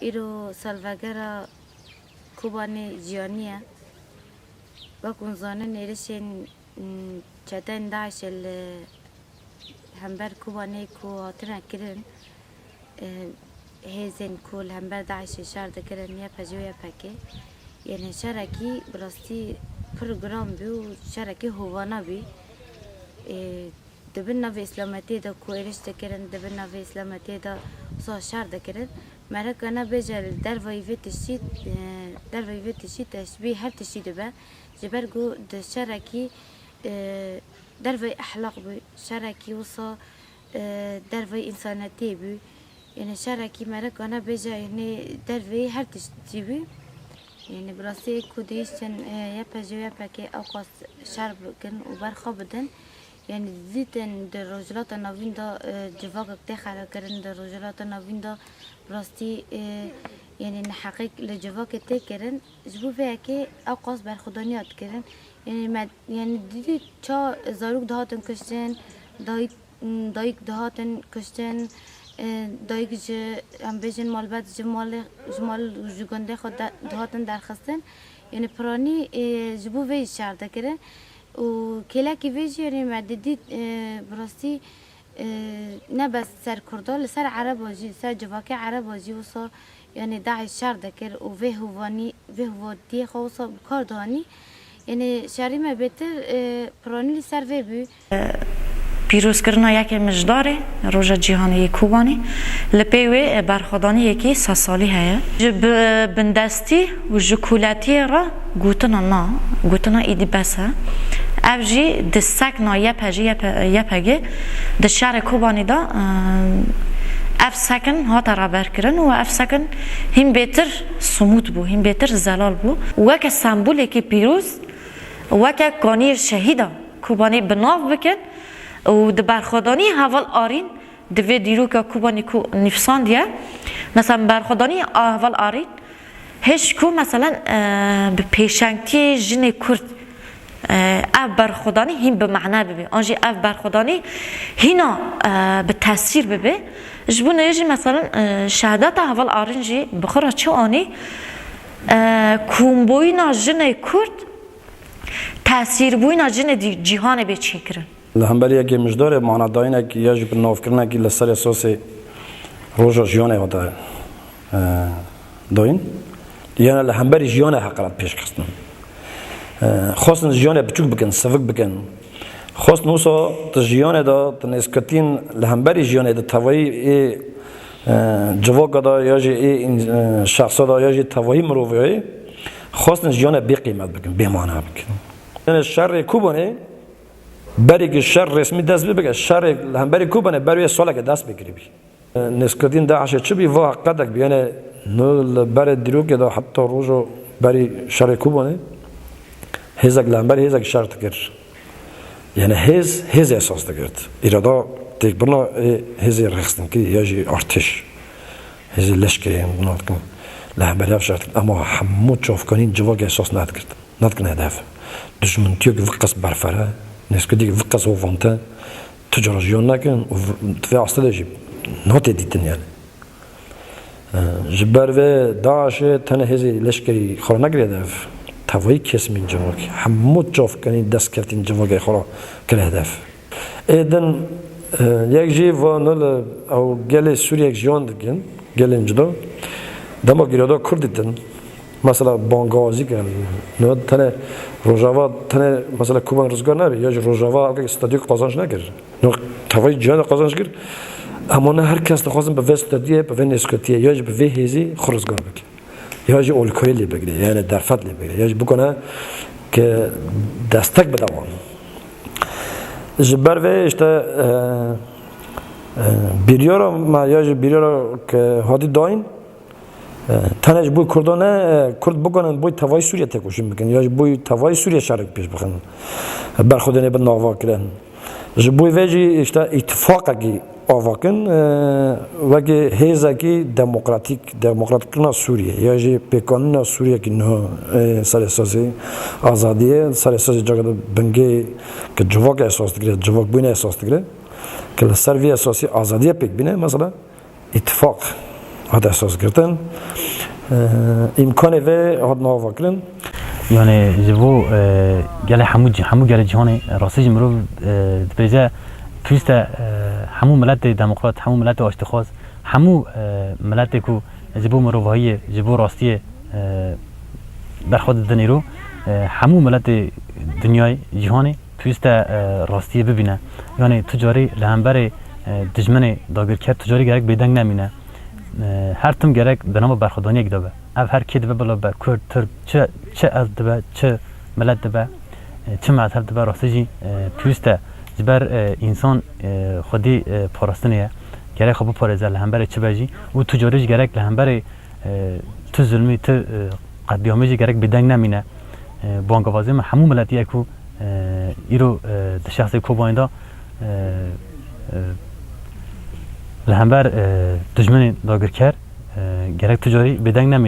ایرو سالوگرا کوبانی جیانیه و کنزانه نیرشین چتن داعش همبر کوبانی کو هاتنا کرن هزین کول همبر داعش شارد کرن یا پجویا پکه یعنی شرکی براستی پروگرام بی و شرکی هوانا بی دبن نوی اسلامتی دا کویرش دکرن دبن نوی اسلامتی دا صا شارد کرن مرک انا بجال در ویوی تشی تشبیه هر تشی دبه جبر گو د شرکی در وی اخلاق بی شرکی وصا در وی انسانیتی بی یعنی شرکی مرک انا بجال یعنی در وی هر تشی بی یعنی براستی کودیشتن یا پجویا پکی اوقات شرب کن و برخا بدن یعنی دیدن در رجلات نوین دا جواق تخلا کردن در رجلات نوین دا براستی یعنی نحقیق لجواق تکردن جبو فیه که اوقات برخودانیات کردن یعنی دیدی چا زاروک دهاتن کشتن دایک دهاتن کشتن دایک هم بیشتر مال بعد جمال جوگنده خود دهاتن درخستن یعنی پرانی جبو وی شرده کردن و کلا کی ویجی یعنی معددی براستی نه بس سر کردال سر عرب واجی سر جواکی عرب واجی وصا یعنی داعش شرده کرد و به هوادی خوصا کردانی یعنی شری ما بهتر پرانی سر وی بی پیروز کردن یک مجداره روز جهانی کوبانی لپیوی برخوردانی یکی سالی هست. جب بندستی و جکولاتی را گوتنا ایدی بسه. افجی دستک نایه پجی د شهر کوبانی دا اف سکن ها ترابر کردن و اف سکن هم بهتر سموت بو هم بهتر زلال بو و که سمبولی که پیروز و که کانیر شهیدا کوبانی بناف بکن و د برخوردانی حوال آرین دوی دیرو که کوبانی کو نفسان دیه مثلا برخوردانی حوال آرین هیچ کو مثلا به پیشنگتی جن کرد اف برخوردانی هم به معنا ببه آنجی اف برخوردانی هینا به تاثیر ببه جبو نیجی مثلا شهادت حوال آرین جی بخورا چه آنی کومبوینا جن کرد تاثیر بوینا جن جهان به چی کرن لهمبری اگه مجدار معنا داینه که یا جب ناف کردن که لسر اساس روزا جیانه ودا داین یعنی لهمبری جیانه حقیقت پیش کردن خواستن جیانه بچوک بکن سفک بکن خواست نوسا تجیانه دا تنسکتین لهمبری جیانه دا توایی جواق دا یا جی شخص دا یا جی توایی مروفی خواستن جیانه بی قیمت بکن بی معنا بکن یعنی شر کوبانه بری که شر رسمی دست بگه شر هم بری کوبانه بری ساله که دست بگیری بی نسکتین داعش چه بی واقع قدک بی یعنی نول بری دیرو که دا حتی روزو بری شر کوبانه هزک لهمبری هزک شر تکر یعنی هز اساس تکرد ایرادا تک برنا هز رخصتن که یا جی ارتش هز لشکری بنات کن لهمبری افشار تکرد اما همه چافکانین جواق اساس ندکن هدف دشمنتیو که وقت برفره نسکتی که وقت وفانته تجارجیان نکن و توی اصلا جیب ناتی دیدن یعنی جبر و داعش تنه هزی لشکری خورا نگرید هدف توایی کس من جواقی همه جاف کنی دست کردین جواقی خورا کل هدف ایدن یک جیب و نول او گل سوری یک جیان دکن گل اینجدا دما گیرادا کرد دیدن مثلا بانگازی کن نه تنه روجاوا تنه مثلا کوبان روزگار نبی یا روجاوا اگه استادیو قازانش نکرد نه توی جهان قازانش کرد اما نه هر کس نخواستم به استادیو به نسکتیه یا به هیزی خرزگار بگی یا اولکویلی بگیری یعنی درفت لی بگیری یا بکنه که دستک بدوان جبر و اشته بیریارا ما یا بیریارا که هادی داین تنش بوی کردانه کرد بکنن بوی توای سوریه تکوشیم بکن یا بوی توای سوریه شرک پیش بکن برخودنه به ناوا کردن بوی وجی اشته اتفاقی آواکن وگه هیزکی دموکراتیک نه سوریه یا جی پیکانه نه سوریه که نه سرسازی آزادیه سرسازی جاگه بنگی که جواک اساس داره جواک بینه اساس داره که سروی اساسی آزادیه پیک بینه مثلا اتفاق هاد احساس کردن امکان و هاد ناوا کردن يعني جبو قال حمو قال جهاني راسي مرو دبيجا فيستا حمو ملت ديمقراط حمو ملت اشتخاص حمو ملت كو جبو مرو وهي جبو راستيه در خود دنيرو حمو ملت دنیای جهانی فيستا راستيه ببینه يعني تجاری لهمبر دجمن داگرکر تجاری گرک بیدنگ نمینه هر تم گرک بنام برخوردانی یک دبه اف هر کی دبه بلا با کرد ترک چه از دبه چه ملت دبه چه مذهب دبه راستجی پیوسته جبر انسان خودی پاراستنیه گرک خب پارزه لهمبر چه بجی و تجاریش گرک لهمبر تو ظلمی تو قدیامیجی گرک بیدنگ نمینه بانگوازی ما همون ملتیه کو ایرو شخصی کوبایندا لهمبر دجمن داگرکر گرک تجاری بیدنگ نمینه